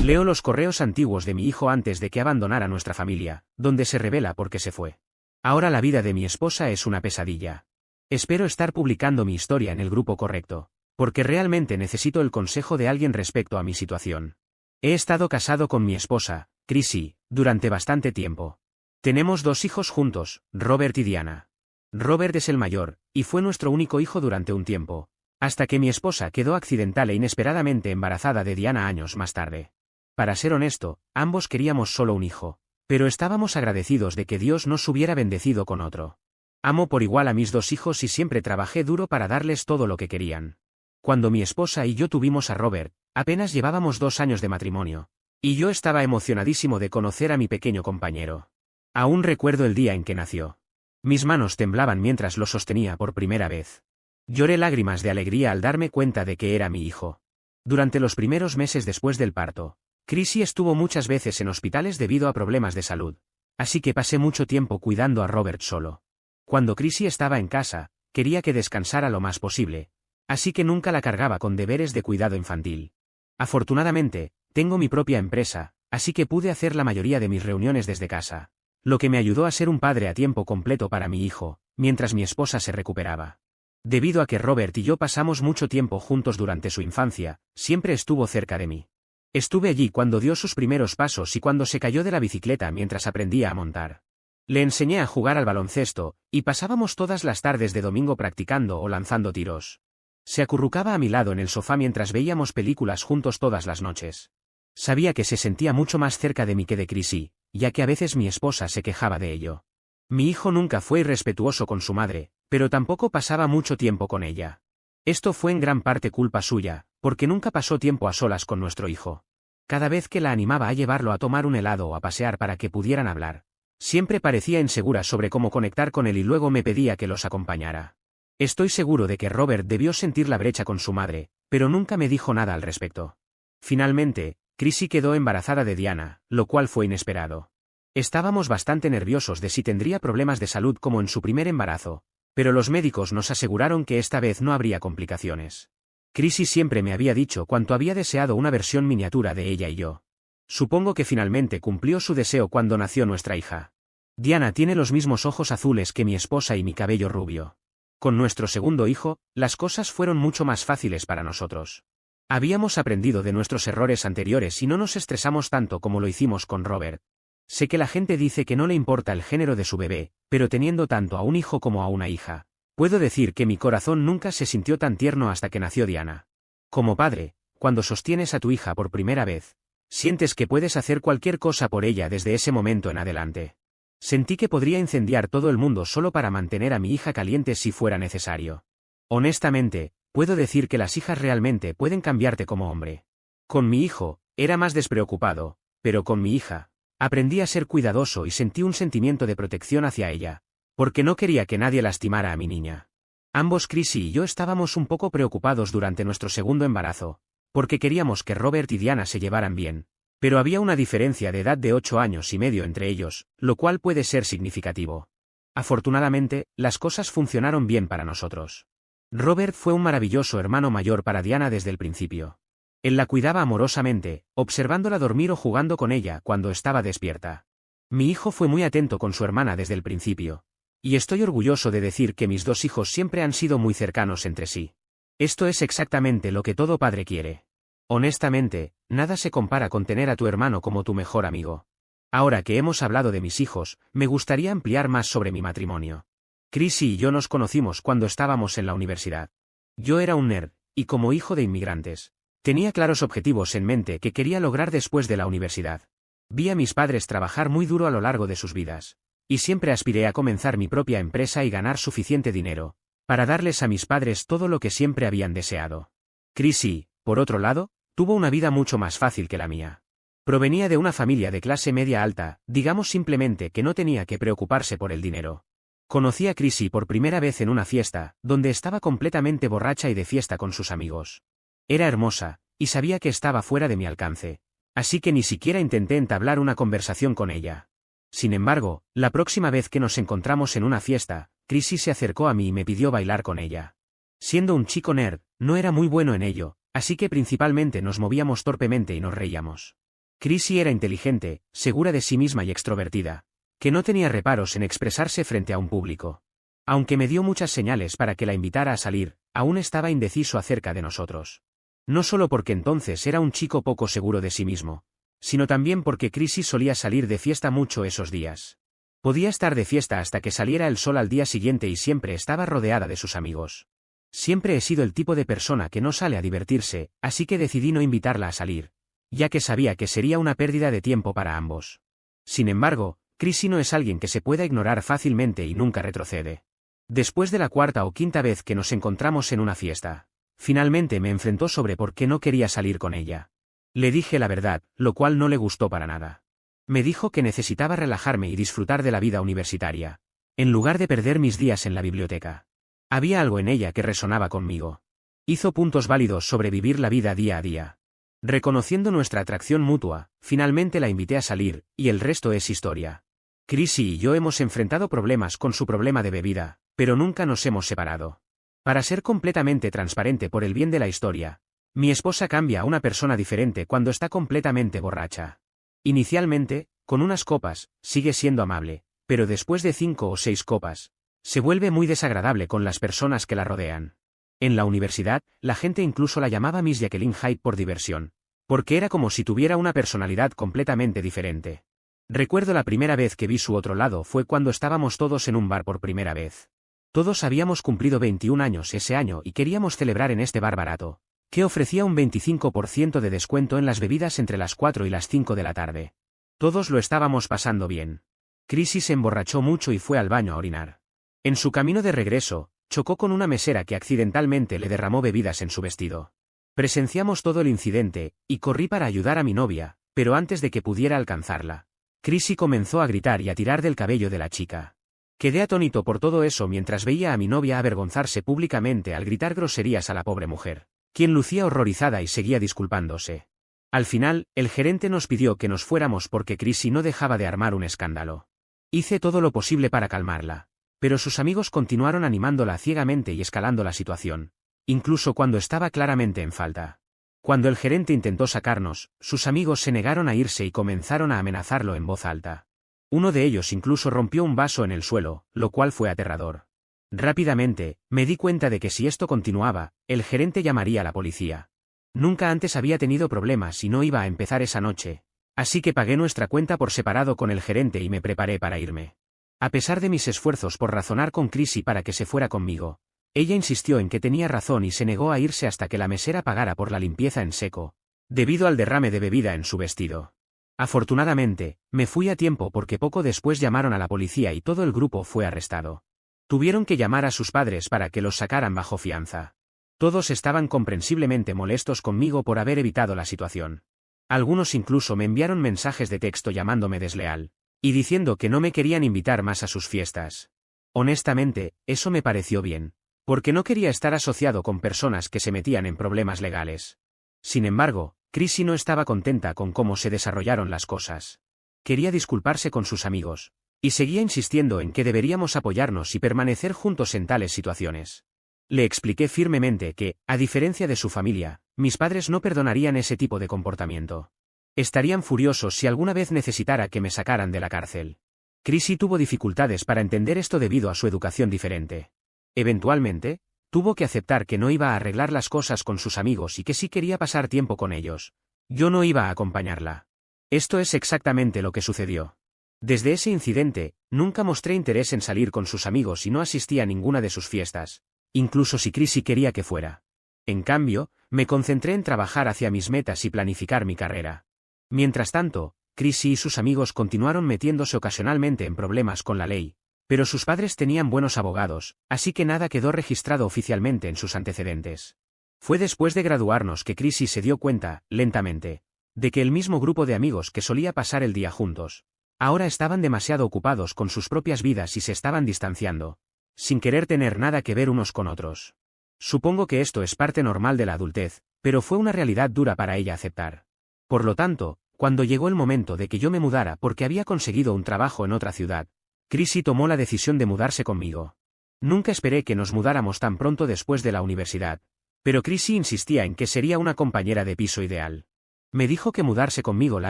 Leo los correos antiguos de mi hijo antes de que abandonara nuestra familia, donde se revela por qué se fue. Ahora la vida de mi esposa es una pesadilla. Espero estar publicando mi historia en el grupo correcto, porque realmente necesito el consejo de alguien respecto a mi situación. He estado casado con mi esposa, Chrissy, durante bastante tiempo. Tenemos 2 hijos juntos, Robert y Diana. Robert es el mayor, y fue nuestro único hijo durante un tiempo, hasta que mi esposa quedó accidental e inesperadamente embarazada de Diana años más tarde. Para ser honesto, ambos queríamos solo un hijo, pero estábamos agradecidos de que Dios nos hubiera bendecido con otro. Amo por igual a mis 2 hijos y siempre trabajé duro para darles todo lo que querían. Cuando mi esposa y yo tuvimos a Robert, apenas llevábamos 2 años de matrimonio, y yo estaba emocionadísimo de conocer a mi pequeño compañero. Aún recuerdo el día en que nació. Mis manos temblaban mientras lo sostenía por primera vez. Lloré lágrimas de alegría al darme cuenta de que era mi hijo. Durante los primeros meses después del parto, Chrissy estuvo muchas veces en hospitales debido a problemas de salud, así que pasé mucho tiempo cuidando a Robert solo. Cuando Chrissy estaba en casa, quería que descansara lo más posible, así que nunca la cargaba con deberes de cuidado infantil. Afortunadamente, tengo mi propia empresa, así que pude hacer la mayoría de mis reuniones desde casa, lo que me ayudó a ser un padre a tiempo completo para mi hijo, mientras mi esposa se recuperaba. Debido a que Robert y yo pasamos mucho tiempo juntos durante su infancia, siempre estuvo cerca de mí. Estuve allí cuando dio sus primeros pasos y cuando se cayó de la bicicleta mientras aprendía a montar. Le enseñé a jugar al baloncesto, y pasábamos todas las tardes de domingo practicando o lanzando tiros. Se acurrucaba a mi lado en el sofá mientras veíamos películas juntos todas las noches. Sabía que se sentía mucho más cerca de mí que de Chrissy, ya que a veces mi esposa se quejaba de ello. Mi hijo nunca fue irrespetuoso con su madre, pero tampoco pasaba mucho tiempo con ella. Esto fue en gran parte culpa suya, porque nunca pasó tiempo a solas con nuestro hijo. Cada vez que la animaba a llevarlo a tomar un helado o a pasear para que pudieran hablar, siempre parecía insegura sobre cómo conectar con él y luego me pedía que los acompañara. Estoy seguro de que Robert debió sentir la brecha con su madre, pero nunca me dijo nada al respecto. Finalmente, Chrissy quedó embarazada de Diana, lo cual fue inesperado. Estábamos bastante nerviosos de si tendría problemas de salud como en su primer embarazo, pero los médicos nos aseguraron que esta vez no habría complicaciones. Chrissy siempre me había dicho cuánto había deseado una versión miniatura de ella y yo. Supongo que finalmente cumplió su deseo cuando nació nuestra hija. Diana tiene los mismos ojos azules que mi esposa y mi cabello rubio. Con nuestro segundo hijo, las cosas fueron mucho más fáciles para nosotros. Habíamos aprendido de nuestros errores anteriores y no nos estresamos tanto como lo hicimos con Robert. Sé que la gente dice que no le importa el género de su bebé, pero teniendo tanto a un hijo como a una hija, puedo decir que mi corazón nunca se sintió tan tierno hasta que nació Diana. Como padre, cuando sostienes a tu hija por primera vez, sientes que puedes hacer cualquier cosa por ella desde ese momento en adelante. Sentí que podría incendiar todo el mundo solo para mantener a mi hija caliente si fuera necesario. Honestamente, puedo decir que las hijas realmente pueden cambiarte como hombre. Con mi hijo, era más despreocupado, pero con mi hija, aprendí a ser cuidadoso y sentí un sentimiento de protección hacia ella, porque no quería que nadie lastimara a mi niña. Ambos Chrissy y yo estábamos un poco preocupados durante nuestro segundo embarazo, porque queríamos que Robert y Diana se llevaran bien, pero había una diferencia de edad de 8 años y medio entre ellos, lo cual puede ser significativo. Afortunadamente, las cosas funcionaron bien para nosotros. Robert fue un maravilloso hermano mayor para Diana desde el principio. Él la cuidaba amorosamente, observándola dormir o jugando con ella cuando estaba despierta. Mi hijo fue muy atento con su hermana desde el principio, y estoy orgulloso de decir que mis 2 hijos siempre han sido muy cercanos entre sí. Esto es exactamente lo que todo padre quiere. Honestamente, nada se compara con tener a tu hermano como tu mejor amigo. Ahora que hemos hablado de mis hijos, me gustaría ampliar más sobre mi matrimonio. Chrissy y yo nos conocimos cuando estábamos en la universidad. Yo era un nerd, y como hijo de inmigrantes, tenía claros objetivos en mente que quería lograr después de la universidad. Vi a mis padres trabajar muy duro a lo largo de sus vidas, y siempre aspiré a comenzar mi propia empresa y ganar suficiente dinero para darles a mis padres todo lo que siempre habían deseado. Chrissy, por otro lado, tuvo una vida mucho más fácil que la mía. Provenía de una familia de clase media alta, digamos simplemente que no tenía que preocuparse por el dinero. Conocí a Chrissy por primera vez en una fiesta, donde estaba completamente borracha y de fiesta con sus amigos. Era hermosa, y sabía que estaba fuera de mi alcance, así que ni siquiera intenté entablar una conversación con ella. Sin embargo, la próxima vez que nos encontramos en una fiesta, Chrissy se acercó a mí y me pidió bailar con ella. Siendo un chico nerd, no era muy bueno en ello, así que principalmente nos movíamos torpemente y nos reíamos. Chrissy era inteligente, segura de sí misma y extrovertida, que no tenía reparos en expresarse frente a un público. Aunque me dio muchas señales para que la invitara a salir, aún estaba indeciso acerca de nosotros. No solo porque entonces era un chico poco seguro de sí mismo, sino también porque Chrissy solía salir de fiesta mucho esos días. Podía estar de fiesta hasta que saliera el sol al día siguiente y siempre estaba rodeada de sus amigos. Siempre he sido el tipo de persona que no sale a divertirse, así que decidí no invitarla a salir, ya que sabía que sería una pérdida de tiempo para ambos. Sin embargo, Chrissy no es alguien que se pueda ignorar fácilmente y nunca retrocede. Después de la cuarta o quinta vez que nos encontramos en una fiesta, finalmente me enfrentó sobre por qué no quería salir con ella. Le dije la verdad, lo cual no le gustó para nada. Me dijo que necesitaba relajarme y disfrutar de la vida universitaria, en lugar de perder mis días en la biblioteca. Había algo en ella que resonaba conmigo. Hizo puntos válidos sobre vivir la vida día a día. Reconociendo nuestra atracción mutua, finalmente la invité a salir, y el resto es historia. Chrissy y yo hemos enfrentado problemas con su problema de bebida, pero nunca nos hemos separado. Para ser completamente transparente por el bien de la historia, mi esposa cambia a una persona diferente cuando está completamente borracha. Inicialmente, con unas copas, sigue siendo amable, pero después de 5 o 6 copas, se vuelve muy desagradable con las personas que la rodean. En la universidad, la gente incluso la llamaba Miss Jacqueline Hyde por diversión, porque era como si tuviera una personalidad completamente diferente. Recuerdo la primera vez que vi su otro lado fue cuando estábamos todos en un bar por primera vez. Todos habíamos cumplido 21 años ese año y queríamos celebrar en este bar barato, que ofrecía un 25% de descuento en las bebidas entre las 4 y las 5 de la tarde. Todos lo estábamos pasando bien. Chrissy se emborrachó mucho y fue al baño a orinar. En su camino de regreso, chocó con una mesera que accidentalmente le derramó bebidas en su vestido. Presenciamos todo el incidente, y corrí para ayudar a mi novia, pero antes de que pudiera alcanzarla, Chrissy comenzó a gritar y a tirar del cabello de la chica. Quedé atónito por todo eso mientras veía a mi novia avergonzarse públicamente al gritar groserías a la pobre mujer, quien lucía horrorizada y seguía disculpándose. Al final, el gerente nos pidió que nos fuéramos porque Chrissy no dejaba de armar un escándalo. Hice todo lo posible para calmarla, pero sus amigos continuaron animándola ciegamente y escalando la situación, incluso cuando estaba claramente en falta. Cuando el gerente intentó sacarnos, sus amigos se negaron a irse y comenzaron a amenazarlo en voz alta. Uno de ellos incluso rompió un vaso en el suelo, lo cual fue aterrador. Rápidamente, me di cuenta de que si esto continuaba, el gerente llamaría a la policía. Nunca antes había tenido problemas y no iba a empezar esa noche, así que pagué nuestra cuenta por separado con el gerente y me preparé para irme. A pesar de mis esfuerzos por razonar con Chrissy para que se fuera conmigo, ella insistió en que tenía razón y se negó a irse hasta que la mesera pagara por la limpieza en seco, debido al derrame de bebida en su vestido. Afortunadamente, me fui a tiempo porque poco después llamaron a la policía y todo el grupo fue arrestado. Tuvieron que llamar a sus padres para que los sacaran bajo fianza. Todos estaban comprensiblemente molestos conmigo por haber evitado la situación. Algunos incluso me enviaron mensajes de texto llamándome desleal, y diciendo que no me querían invitar más a sus fiestas. Honestamente, eso me pareció bien, porque no quería estar asociado con personas que se metían en problemas legales. Sin embargo, Chrissy no estaba contenta con cómo se desarrollaron las cosas. Quería disculparse con sus amigos, y seguía insistiendo en que deberíamos apoyarnos y permanecer juntos en tales situaciones. Le expliqué firmemente que, a diferencia de su familia, mis padres no perdonarían ese tipo de comportamiento. Estarían furiosos si alguna vez necesitara que me sacaran de la cárcel. Chrissy tuvo dificultades para entender esto debido a su educación diferente. Eventualmente, tuvo que aceptar que no iba a arreglar las cosas con sus amigos y que sí quería pasar tiempo con ellos. Yo no iba a acompañarla. Esto es exactamente lo que sucedió. Desde ese incidente, nunca mostré interés en salir con sus amigos y no asistí a ninguna de sus fiestas, incluso si Chrissy quería que fuera. En cambio, me concentré en trabajar hacia mis metas y planificar mi carrera. Mientras tanto, Chrissy y sus amigos continuaron metiéndose ocasionalmente en problemas con la ley, pero sus padres tenían buenos abogados, así que nada quedó registrado oficialmente en sus antecedentes. Fue después de graduarnos que Chrissy se dio cuenta, lentamente, de que el mismo grupo de amigos que solía pasar el día juntos, ahora estaban demasiado ocupados con sus propias vidas y se estaban distanciando, sin querer tener nada que ver unos con otros. Supongo que esto es parte normal de la adultez, pero fue una realidad dura para ella aceptar. Por lo tanto, cuando llegó el momento de que yo me mudara porque había conseguido un trabajo en otra ciudad, Chrissy tomó la decisión de mudarse conmigo. Nunca esperé que nos mudáramos tan pronto después de la universidad, pero Chrissy insistía en que sería una compañera de piso ideal. Me dijo que mudarse conmigo la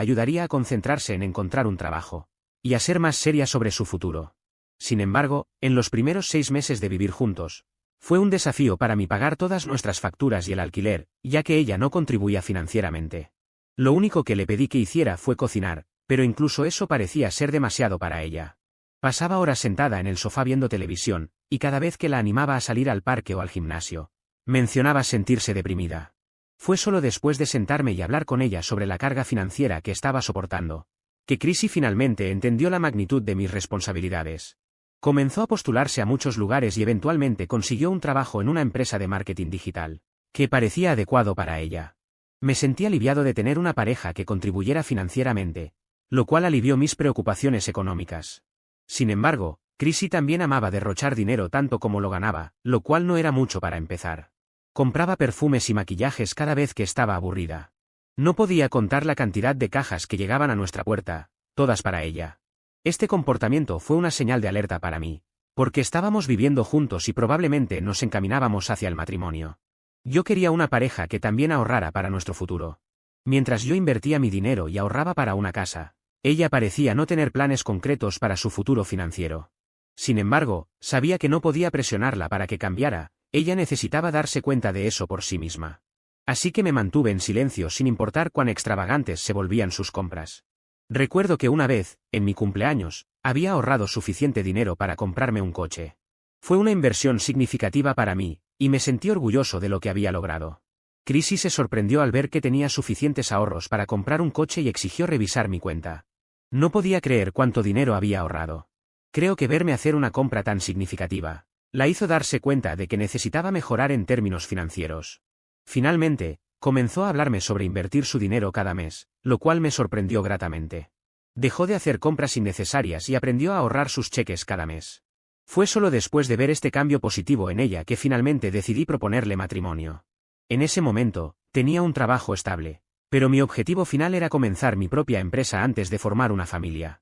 ayudaría a concentrarse en encontrar un trabajo y a ser más seria sobre su futuro. Sin embargo, en los primeros 6 meses de vivir juntos, fue un desafío para mí pagar todas nuestras facturas y el alquiler, ya que ella no contribuía financieramente. Lo único que le pedí que hiciera fue cocinar, pero incluso eso parecía ser demasiado para ella. Pasaba horas sentada en el sofá viendo televisión, y cada vez que la animaba a salir al parque o al gimnasio, mencionaba sentirse deprimida. Fue solo después de sentarme y hablar con ella sobre la carga financiera que estaba soportando, que Chrissy finalmente entendió la magnitud de mis responsabilidades. Comenzó a postularse a muchos lugares y eventualmente consiguió un trabajo en una empresa de marketing digital, que parecía adecuado para ella. Me sentí aliviado de tener una pareja que contribuyera financieramente, lo cual alivió mis preocupaciones económicas. Sin embargo, Chrissy también amaba derrochar dinero tanto como lo ganaba, lo cual no era mucho para empezar. Compraba perfumes y maquillajes cada vez que estaba aburrida. No podía contar la cantidad de cajas que llegaban a nuestra puerta, todas para ella. Este comportamiento fue una señal de alerta para mí, porque estábamos viviendo juntos y probablemente nos encaminábamos hacia el matrimonio. Yo quería una pareja que también ahorrara para nuestro futuro. Mientras yo invertía mi dinero y ahorraba para una casa, ella parecía no tener planes concretos para su futuro financiero. Sin embargo, sabía que no podía presionarla para que cambiara, ella necesitaba darse cuenta de eso por sí misma. Así que me mantuve en silencio sin importar cuán extravagantes se volvían sus compras. Recuerdo que una vez, en mi cumpleaños, había ahorrado suficiente dinero para comprarme un coche. Fue una inversión significativa para mí, y me sentí orgulloso de lo que había logrado. Chrissy se sorprendió al ver que tenía suficientes ahorros para comprar un coche y exigió revisar mi cuenta. No podía creer cuánto dinero había ahorrado. Creo que verme hacer una compra tan significativa la hizo darse cuenta de que necesitaba mejorar en términos financieros. Finalmente, comenzó a hablarme sobre invertir su dinero cada mes, lo cual me sorprendió gratamente. Dejó de hacer compras innecesarias y aprendió a ahorrar sus cheques cada mes. Fue solo después de ver este cambio positivo en ella que finalmente decidí proponerle matrimonio. En ese momento, tenía un trabajo estable, pero mi objetivo final era comenzar mi propia empresa antes de formar una familia.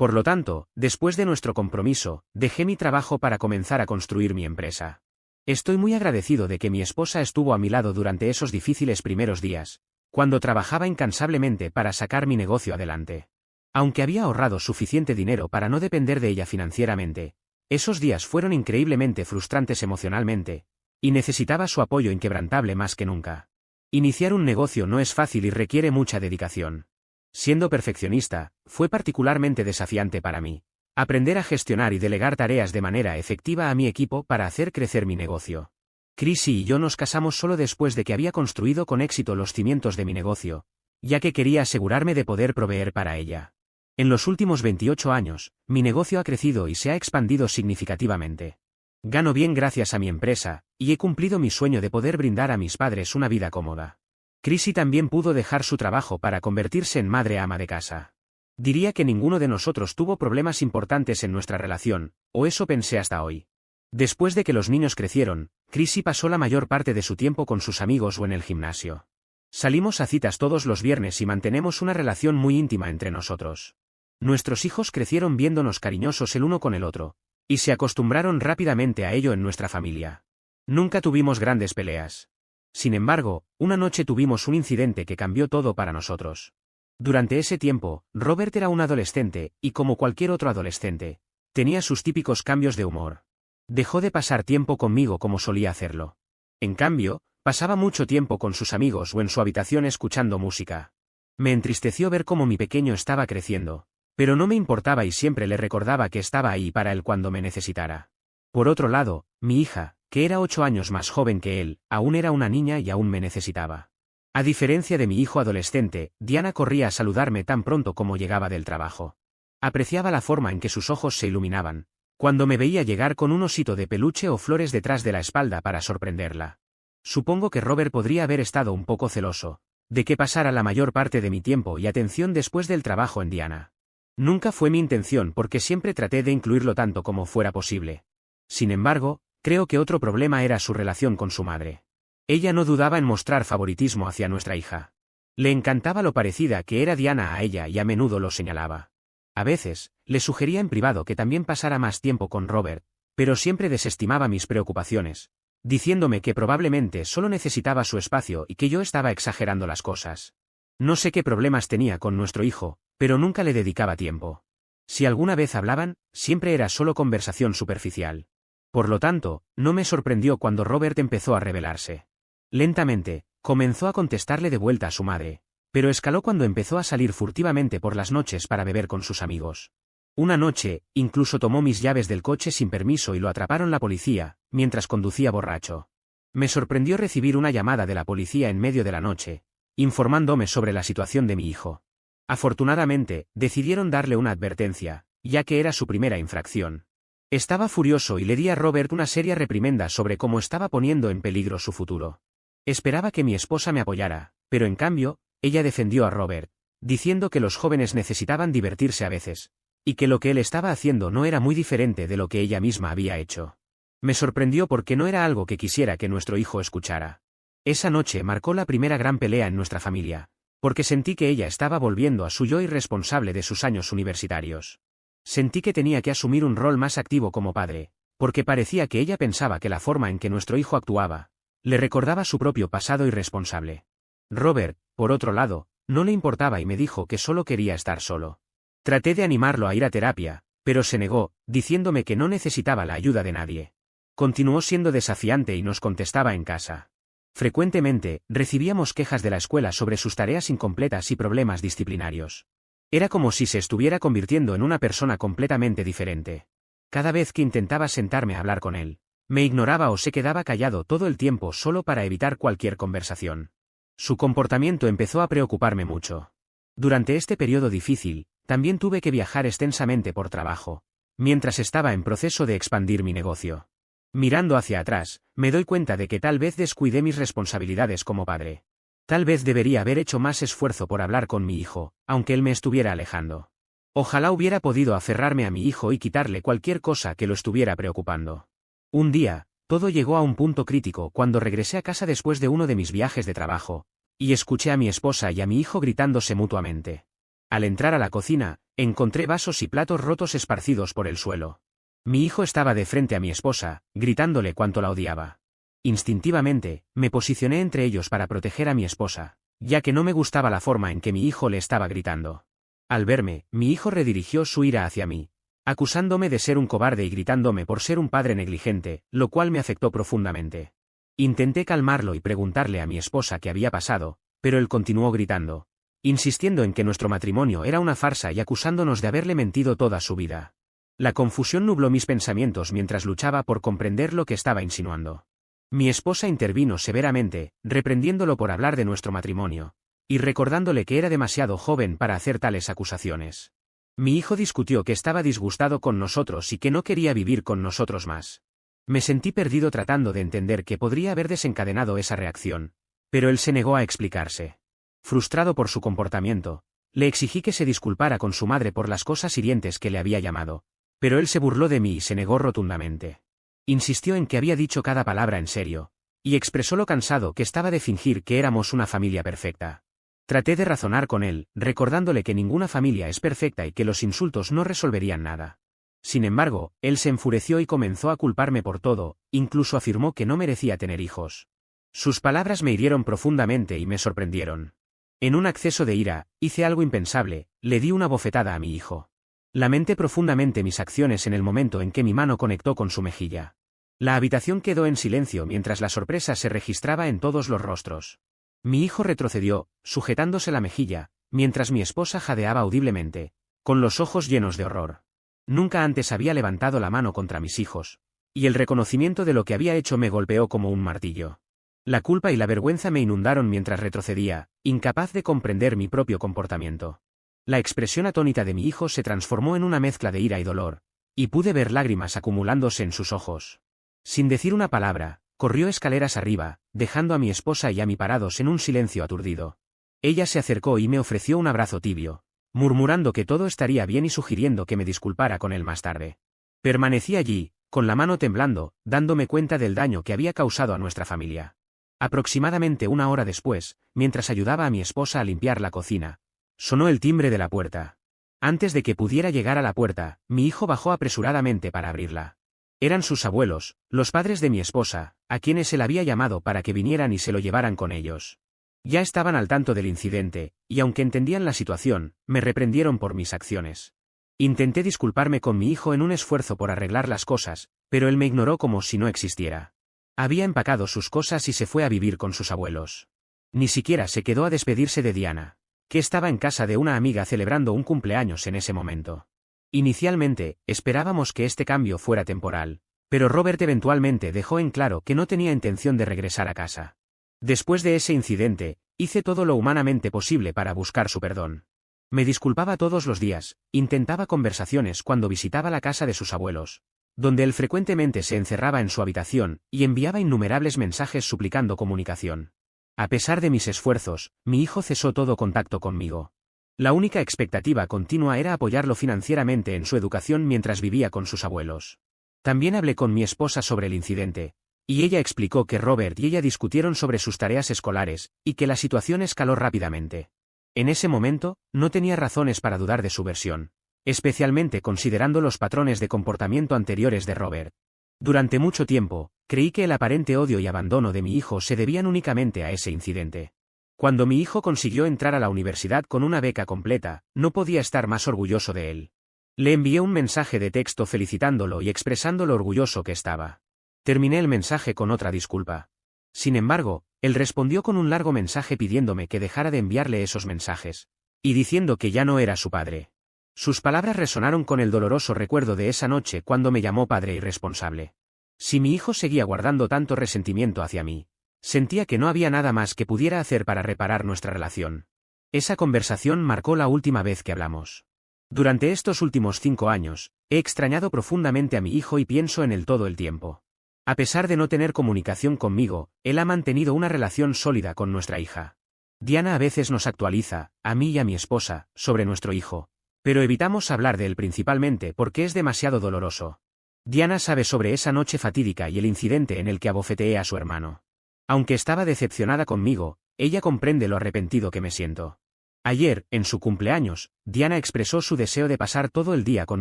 Por lo tanto, después de nuestro compromiso, dejé mi trabajo para comenzar a construir mi empresa. Estoy muy agradecido de que mi esposa estuvo a mi lado durante esos difíciles primeros días, cuando trabajaba incansablemente para sacar mi negocio adelante. Aunque había ahorrado suficiente dinero para no depender de ella financieramente, esos días fueron increíblemente frustrantes emocionalmente, y necesitaba su apoyo inquebrantable más que nunca. Iniciar un negocio no es fácil y requiere mucha dedicación. Siendo perfeccionista, fue particularmente desafiante para mí. Aprender a gestionar y delegar tareas de manera efectiva a mi equipo para hacer crecer mi negocio. Chrissy y yo nos casamos solo después de que había construido con éxito los cimientos de mi negocio, ya que quería asegurarme de poder proveer para ella. En los últimos 28 años, mi negocio ha crecido y se ha expandido significativamente. Gano bien gracias a mi empresa, y he cumplido mi sueño de poder brindar a mis padres una vida cómoda. Chrissy también pudo dejar su trabajo para convertirse en madre ama de casa. Diría que ninguno de nosotros tuvo problemas importantes en nuestra relación, o eso pensé hasta hoy. Después de que los niños crecieron, Chrissy pasó la mayor parte de su tiempo con sus amigos o en el gimnasio. Salimos a citas todos los viernes y mantenemos una relación muy íntima entre nosotros. Nuestros hijos crecieron viéndonos cariñosos el uno con el otro, y se acostumbraron rápidamente a ello en nuestra familia. Nunca tuvimos grandes peleas. Sin embargo, una noche tuvimos un incidente que cambió todo para nosotros. Durante ese tiempo, Robert era un adolescente, y como cualquier otro adolescente, tenía sus típicos cambios de humor. Dejó de pasar tiempo conmigo como solía hacerlo. En cambio, pasaba mucho tiempo con sus amigos o en su habitación escuchando música. Me entristeció ver cómo mi pequeño estaba creciendo, pero no me importaba y siempre le recordaba que estaba ahí para él cuando me necesitara. Por otro lado, mi hija, que era 8 años más joven que él, aún era una niña y aún me necesitaba. A diferencia de mi hijo adolescente, Diana corría a saludarme tan pronto como llegaba del trabajo. Apreciaba la forma en que sus ojos se iluminaban cuando me veía llegar con un osito de peluche o flores detrás de la espalda para sorprenderla. Supongo que Robert podría haber estado un poco celoso de que pasara la mayor parte de mi tiempo y atención después del trabajo en Diana. Nunca fue mi intención porque siempre traté de incluirlo tanto como fuera posible. Sin embargo, creo que otro problema era su relación con su madre. Ella no dudaba en mostrar favoritismo hacia nuestra hija. Le encantaba lo parecida que era Diana a ella y a menudo lo señalaba. A veces, le sugería en privado que también pasara más tiempo con Robert, pero siempre desestimaba mis preocupaciones, diciéndome que probablemente solo necesitaba su espacio y que yo estaba exagerando las cosas. No sé qué problemas tenía con nuestro hijo, pero nunca le dedicaba tiempo. Si alguna vez hablaban, siempre era solo conversación superficial. Por lo tanto, no me sorprendió cuando Robert empezó a rebelarse. Lentamente, comenzó a contestarle de vuelta a su madre, pero escaló cuando empezó a salir furtivamente por las noches para beber con sus amigos. Una noche, incluso tomó mis llaves del coche sin permiso y lo atraparon la policía, mientras conducía borracho. Me sorprendió recibir una llamada de la policía en medio de la noche, informándome sobre la situación de mi hijo. Afortunadamente, decidieron darle una advertencia, ya que era su primera infracción. Estaba furioso y le di a Robert una seria reprimenda sobre cómo estaba poniendo en peligro su futuro. Esperaba que mi esposa me apoyara, pero en cambio, ella defendió a Robert, diciendo que los jóvenes necesitaban divertirse a veces, y que lo que él estaba haciendo no era muy diferente de lo que ella misma había hecho. Me sorprendió porque no era algo que quisiera que nuestro hijo escuchara. Esa noche marcó la primera gran pelea en nuestra familia, porque sentí que ella estaba volviendo a su yo irresponsable de sus años universitarios. Sentí que tenía que asumir un rol más activo como padre, porque parecía que ella pensaba que la forma en que nuestro hijo actuaba le recordaba su propio pasado irresponsable. Robert, por otro lado, no le importaba y me dijo que solo quería estar solo. Traté de animarlo a ir a terapia, pero se negó, diciéndome que no necesitaba la ayuda de nadie. Continuó siendo desafiante y nos contestaba en casa. Frecuentemente, recibíamos quejas de la escuela sobre sus tareas incompletas y problemas disciplinarios. Era como si se estuviera convirtiendo en una persona completamente diferente. Cada vez que intentaba sentarme a hablar con él, me ignoraba o se quedaba callado todo el tiempo solo para evitar cualquier conversación. Su comportamiento empezó a preocuparme mucho. Durante este periodo difícil, también tuve que viajar extensamente por trabajo, mientras estaba en proceso de expandir mi negocio. Mirando hacia atrás, me doy cuenta de que tal vez descuidé mis responsabilidades como padre. Tal vez debería haber hecho más esfuerzo por hablar con mi hijo, aunque él me estuviera alejando. Ojalá hubiera podido aferrarme a mi hijo y quitarle cualquier cosa que lo estuviera preocupando. Un día, todo llegó a un punto crítico cuando regresé a casa después de uno de mis viajes de trabajo, y escuché a mi esposa y a mi hijo gritándose mutuamente. Al entrar a la cocina, encontré vasos y platos rotos esparcidos por el suelo. Mi hijo estaba de frente a mi esposa, gritándole cuánto la odiaba. Instintivamente, me posicioné entre ellos para proteger a mi esposa, ya que no me gustaba la forma en que mi hijo le estaba gritando. Al verme, mi hijo redirigió su ira hacia mí, acusándome de ser un cobarde y gritándome por ser un padre negligente, lo cual me afectó profundamente. Intenté calmarlo y preguntarle a mi esposa qué había pasado, pero él continuó gritando, insistiendo en que nuestro matrimonio era una farsa y acusándonos de haberle mentido toda su vida. La confusión nubló mis pensamientos mientras luchaba por comprender lo que estaba insinuando. Mi esposa intervino severamente, reprendiéndolo por hablar de nuestro matrimonio, y recordándole que era demasiado joven para hacer tales acusaciones. Mi hijo discutió que estaba disgustado con nosotros y que no quería vivir con nosotros más. Me sentí perdido tratando de entender qué podría haber desencadenado esa reacción, pero él se negó a explicarse. Frustrado por su comportamiento, le exigí que se disculpara con su madre por las cosas hirientes que le había llamado, pero él se burló de mí y se negó rotundamente. Insistió en que había dicho cada palabra en serio, y expresó lo cansado que estaba de fingir que éramos una familia perfecta. Traté de razonar con él, recordándole que ninguna familia es perfecta y que los insultos no resolverían nada. Sin embargo, él se enfureció y comenzó a culparme por todo, incluso afirmó que no merecía tener hijos. Sus palabras me hirieron profundamente y me sorprendieron. En un acceso de ira, hice algo impensable, le di una bofetada a mi hijo. Lamenté profundamente mis acciones en el momento en que mi mano conectó con su mejilla. La habitación quedó en silencio mientras la sorpresa se registraba en todos los rostros. Mi hijo retrocedió, sujetándose la mejilla, mientras mi esposa jadeaba audiblemente, con los ojos llenos de horror. Nunca antes había levantado la mano contra mis hijos, y el reconocimiento de lo que había hecho me golpeó como un martillo. La culpa y la vergüenza me inundaron mientras retrocedía, incapaz de comprender mi propio comportamiento. La expresión atónita de mi hijo se transformó en una mezcla de ira y dolor, y pude ver lágrimas acumulándose en sus ojos. Sin decir una palabra, corrió escaleras arriba, dejando a mi esposa y a mí parados en un silencio aturdido. Ella se acercó y me ofreció un abrazo tibio, murmurando que todo estaría bien y sugiriendo que me disculpara con él más tarde. Permanecí allí, con la mano temblando, dándome cuenta del daño que había causado a nuestra familia. Aproximadamente una hora después, mientras ayudaba a mi esposa a limpiar la cocina, sonó el timbre de la puerta. Antes de que pudiera llegar a la puerta, mi hijo bajó apresuradamente para abrirla. Eran sus abuelos, los padres de mi esposa, a quienes él había llamado para que vinieran y se lo llevaran con ellos. Ya estaban al tanto del incidente, y aunque entendían la situación, me reprendieron por mis acciones. Intenté disculparme con mi hijo en un esfuerzo por arreglar las cosas, pero él me ignoró como si no existiera. Había empacado sus cosas y se fue a vivir con sus abuelos. Ni siquiera se quedó a despedirse de Diana, que estaba en casa de una amiga celebrando un cumpleaños en ese momento. Inicialmente, esperábamos que este cambio fuera temporal, pero Robert eventualmente dejó en claro que no tenía intención de regresar a casa. Después de ese incidente, hice todo lo humanamente posible para buscar su perdón. Me disculpaba todos los días, intentaba conversaciones cuando visitaba la casa de sus abuelos, donde él frecuentemente se encerraba en su habitación, y enviaba innumerables mensajes suplicando comunicación. A pesar de mis esfuerzos, mi hijo cesó todo contacto conmigo. La única expectativa continua era apoyarlo financieramente en su educación mientras vivía con sus abuelos. También hablé con mi esposa sobre el incidente, y ella explicó que Robert y ella discutieron sobre sus tareas escolares, y que la situación escaló rápidamente. En ese momento, no tenía razones para dudar de su versión, especialmente considerando los patrones de comportamiento anteriores de Robert. Durante mucho tiempo, creí que el aparente odio y abandono de mi hijo se debían únicamente a ese incidente. Cuando mi hijo consiguió entrar a la universidad con una beca completa, no podía estar más orgulloso de él. Le envié un mensaje de texto felicitándolo y expresando lo orgulloso que estaba. Terminé el mensaje con otra disculpa. Sin embargo, él respondió con un largo mensaje pidiéndome que dejara de enviarle esos mensajes, y diciendo que ya no era su padre. Sus palabras resonaron con el doloroso recuerdo de esa noche cuando me llamó padre irresponsable. Si mi hijo seguía guardando tanto resentimiento hacia mí, sentía que no había nada más que pudiera hacer para reparar nuestra relación. Esa conversación marcó la última vez que hablamos. Durante estos últimos 5 años, he extrañado profundamente a mi hijo y pienso en él todo el tiempo. A pesar de no tener comunicación conmigo, él ha mantenido una relación sólida con nuestra hija. Diana a veces nos actualiza, a mí y a mi esposa, sobre nuestro hijo, pero evitamos hablar de él principalmente porque es demasiado doloroso. Diana sabe sobre esa noche fatídica y el incidente en el que abofeteé a su hermano. Aunque estaba decepcionada conmigo, ella comprende lo arrepentido que me siento. Ayer, en su cumpleaños, Diana expresó su deseo de pasar todo el día con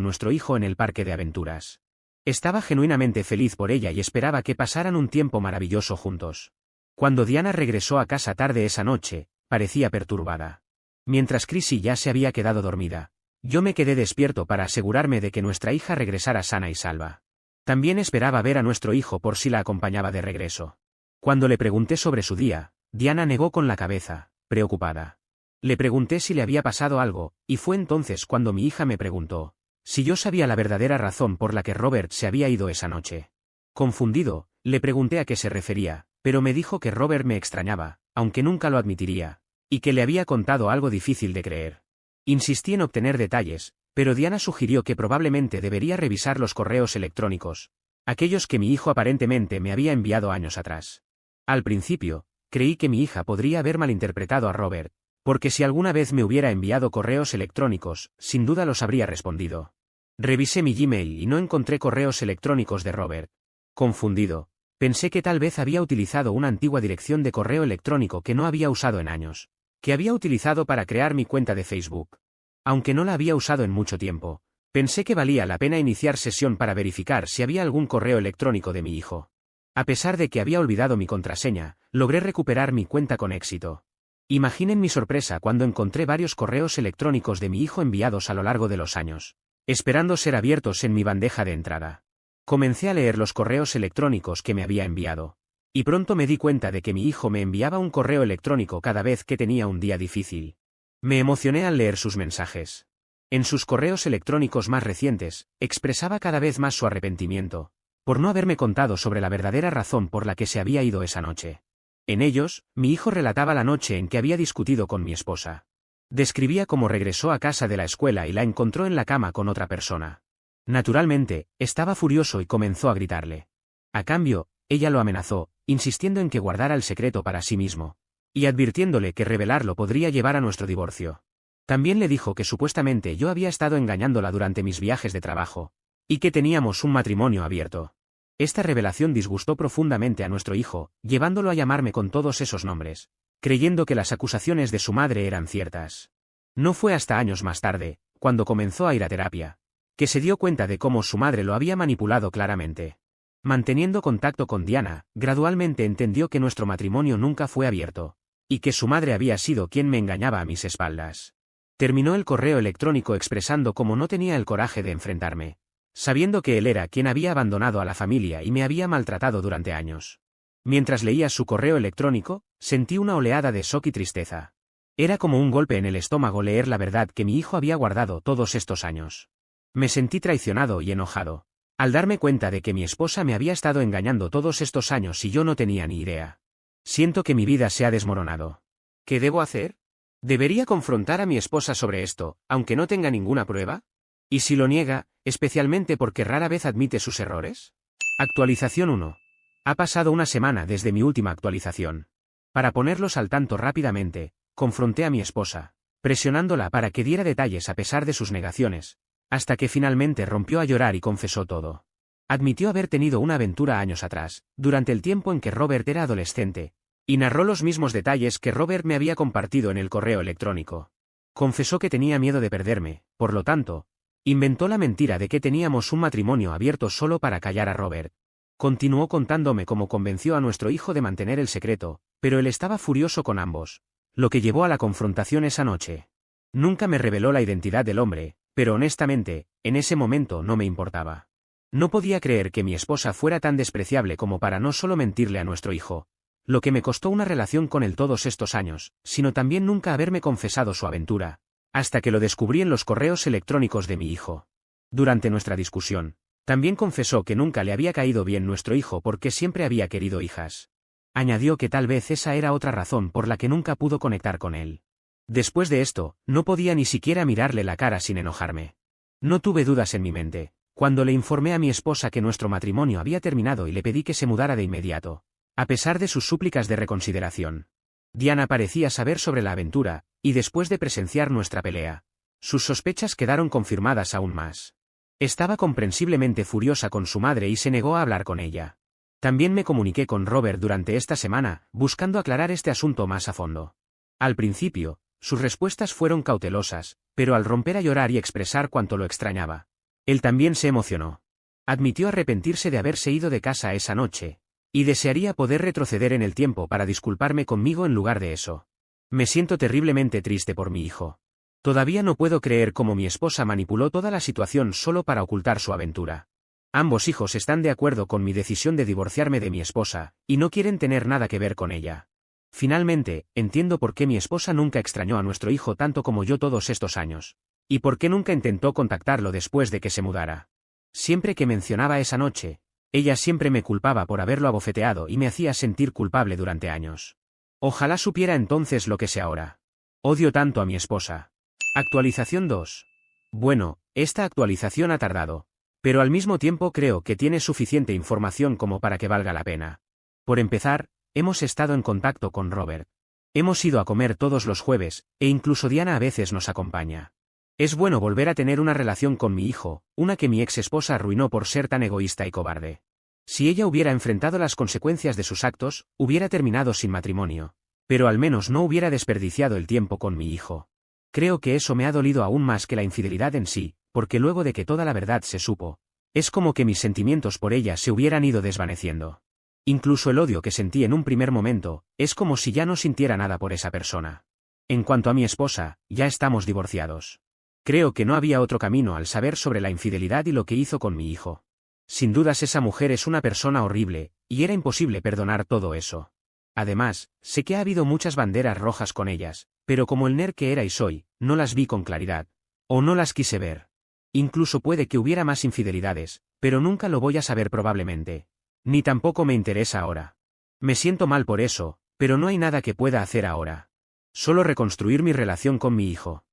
nuestro hijo en el parque de aventuras. Estaba genuinamente feliz por ella y esperaba que pasaran un tiempo maravilloso juntos. Cuando Diana regresó a casa tarde esa noche, parecía perturbada. Mientras Chrissy ya se había quedado dormida, yo me quedé despierto para asegurarme de que nuestra hija regresara sana y salva. También esperaba ver a nuestro hijo por si la acompañaba de regreso. Cuando le pregunté sobre su día, Diana negó con la cabeza, preocupada. Le pregunté si le había pasado algo, y fue entonces cuando mi hija me preguntó si yo sabía la verdadera razón por la que Robert se había ido esa noche. Confundido, le pregunté a qué se refería, pero me dijo que Robert me extrañaba, aunque nunca lo admitiría, y que le había contado algo difícil de creer. Insistí en obtener detalles, pero Diana sugirió que probablemente debería revisar los correos electrónicos, aquellos que mi hijo aparentemente me había enviado años atrás. Al principio, creí que mi hija podría haber malinterpretado a Robert, porque si alguna vez me hubiera enviado correos electrónicos, sin duda los habría respondido. Revisé mi Gmail y no encontré correos electrónicos de Robert. Confundido, pensé que tal vez había utilizado una antigua dirección de correo electrónico que no había usado en años, que había utilizado para crear mi cuenta de Facebook. Aunque no la había usado en mucho tiempo, pensé que valía la pena iniciar sesión para verificar si había algún correo electrónico de mi hijo. A pesar de que había olvidado mi contraseña, logré recuperar mi cuenta con éxito. Imaginen mi sorpresa cuando encontré varios correos electrónicos de mi hijo enviados a lo largo de los años, esperando ser abiertos en mi bandeja de entrada. Comencé a leer los correos electrónicos que me había enviado, y pronto me di cuenta de que mi hijo me enviaba un correo electrónico cada vez que tenía un día difícil. Me emocioné al leer sus mensajes. En sus correos electrónicos más recientes, expresaba cada vez más su arrepentimiento, por no haberme contado sobre la verdadera razón por la que se había ido esa noche. En ellos, mi hijo relataba la noche en que había discutido con mi esposa. Describía cómo regresó a casa de la escuela y la encontró en la cama con otra persona. Naturalmente, estaba furioso y comenzó a gritarle. A cambio, ella lo amenazó, insistiendo en que guardara el secreto para sí mismo, y advirtiéndole que revelarlo podría llevar a nuestro divorcio. También le dijo que supuestamente yo había estado engañándola durante mis viajes de trabajo, y que teníamos un matrimonio abierto. Esta revelación disgustó profundamente a nuestro hijo, llevándolo a llamarme con todos esos nombres, creyendo que las acusaciones de su madre eran ciertas. No fue hasta años más tarde, cuando comenzó a ir a terapia, que se dio cuenta de cómo su madre lo había manipulado claramente. Manteniendo contacto con Diana, gradualmente entendió que nuestro matrimonio nunca fue abierto, y que su madre había sido quien me engañaba a mis espaldas. Terminó el correo electrónico expresando cómo no tenía el coraje de enfrentarme, sabiendo que él era quien había abandonado a la familia y me había maltratado durante años. Mientras leía su correo electrónico, sentí una oleada de shock y tristeza. Era como un golpe en el estómago leer la verdad que mi hijo había guardado todos estos años. Me sentí traicionado y enojado, al darme cuenta de que mi esposa me había estado engañando todos estos años y yo no tenía ni idea. Siento que mi vida se ha desmoronado. ¿Qué debo hacer? ¿Debería confrontar a mi esposa sobre esto, aunque no tenga ninguna prueba? ¿Y si lo niega, especialmente porque rara vez admite sus errores? Actualización 1. Ha pasado una semana desde mi última actualización. Para ponerlos al tanto rápidamente, confronté a mi esposa, presionándola para que diera detalles a pesar de sus negaciones, hasta que finalmente rompió a llorar y confesó todo. Admitió haber tenido una aventura años atrás, durante el tiempo en que Robert era adolescente, y narró los mismos detalles que Robert me había compartido en el correo electrónico. Confesó que tenía miedo de perderme, por lo tanto, inventó la mentira de que teníamos un matrimonio abierto solo para callar a Robert. Continuó contándome cómo convenció a nuestro hijo de mantener el secreto, pero él estaba furioso con ambos, lo que llevó a la confrontación esa noche. Nunca me reveló la identidad del hombre, pero honestamente, en ese momento no me importaba. No podía creer que mi esposa fuera tan despreciable como para no solo mentirle a nuestro hijo, lo que me costó una relación con él todos estos años, sino también nunca haberme confesado su aventura, hasta que lo descubrí en los correos electrónicos de mi hijo. Durante nuestra discusión, también confesó que nunca le había caído bien nuestro hijo porque siempre había querido hijas. Añadió que tal vez esa era otra razón por la que nunca pudo conectar con él. Después de esto, no podía ni siquiera mirarle la cara sin enojarme. No tuve dudas en mi mente, cuando le informé a mi esposa que nuestro matrimonio había terminado y le pedí que se mudara de inmediato, a pesar de sus súplicas de reconsideración. Diana parecía saber sobre la aventura, y después de presenciar nuestra pelea, sus sospechas quedaron confirmadas aún más. Estaba comprensiblemente furiosa con su madre y se negó a hablar con ella. También me comuniqué con Robert durante esta semana, buscando aclarar este asunto más a fondo. Al principio, sus respuestas fueron cautelosas, pero al romper a llorar y expresar cuánto lo extrañaba, él también se emocionó. Admitió arrepentirse de haberse ido de casa esa noche, y desearía poder retroceder en el tiempo para disculparme conmigo en lugar de eso. Me siento terriblemente triste por mi hijo. Todavía no puedo creer cómo mi esposa manipuló toda la situación solo para ocultar su aventura. Ambos hijos están de acuerdo con mi decisión de divorciarme de mi esposa, y no quieren tener nada que ver con ella. Finalmente, entiendo por qué mi esposa nunca extrañó a nuestro hijo tanto como yo todos estos años, y por qué nunca intentó contactarlo después de que se mudara. Siempre que mencionaba esa noche, ella siempre me culpaba por haberlo abofeteado y me hacía sentir culpable durante años. Ojalá supiera entonces lo que sé ahora. Odio tanto a mi esposa. Actualización 2. Bueno, esta actualización ha tardado, pero al mismo tiempo creo que tiene suficiente información como para que valga la pena. Por empezar, hemos estado en contacto con Robert. Hemos ido a comer todos los jueves, e incluso Diana a veces nos acompaña. Es bueno volver a tener una relación con mi hijo, una que mi ex esposa arruinó por ser tan egoísta y cobarde. Si ella hubiera enfrentado las consecuencias de sus actos, hubiera terminado sin matrimonio, pero al menos no hubiera desperdiciado el tiempo con mi hijo. Creo que eso me ha dolido aún más que la infidelidad en sí, porque luego de que toda la verdad se supo, es como que mis sentimientos por ella se hubieran ido desvaneciendo. Incluso el odio que sentí en un primer momento, es como si ya no sintiera nada por esa persona. En cuanto a mi esposa, ya estamos divorciados. Creo que no había otro camino al saber sobre la infidelidad y lo que hizo con mi hijo. Sin dudas esa mujer es una persona horrible, y era imposible perdonar todo eso. Además, sé que ha habido muchas banderas rojas con ellas, pero como el nerd que era y soy, no las vi con claridad. O no las quise ver. Incluso puede que hubiera más infidelidades, pero nunca lo voy a saber probablemente. Ni tampoco me interesa ahora. Me siento mal por eso, pero no hay nada que pueda hacer ahora. Solo reconstruir mi relación con mi hijo.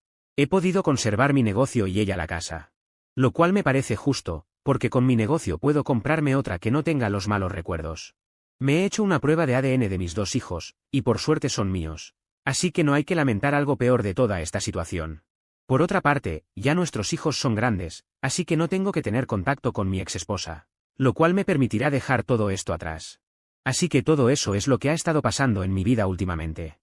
He podido conservar mi negocio y ella la casa. Lo cual me parece justo, porque con mi negocio puedo comprarme otra que no tenga los malos recuerdos. Me he hecho una prueba de ADN de mis 2 hijos, y por suerte son míos. Así que no hay que lamentar algo peor de toda esta situación. Por otra parte, ya nuestros hijos son grandes, así que no tengo que tener contacto con mi exesposa, lo cual me permitirá dejar todo esto atrás. Así que todo eso es lo que ha estado pasando en mi vida últimamente.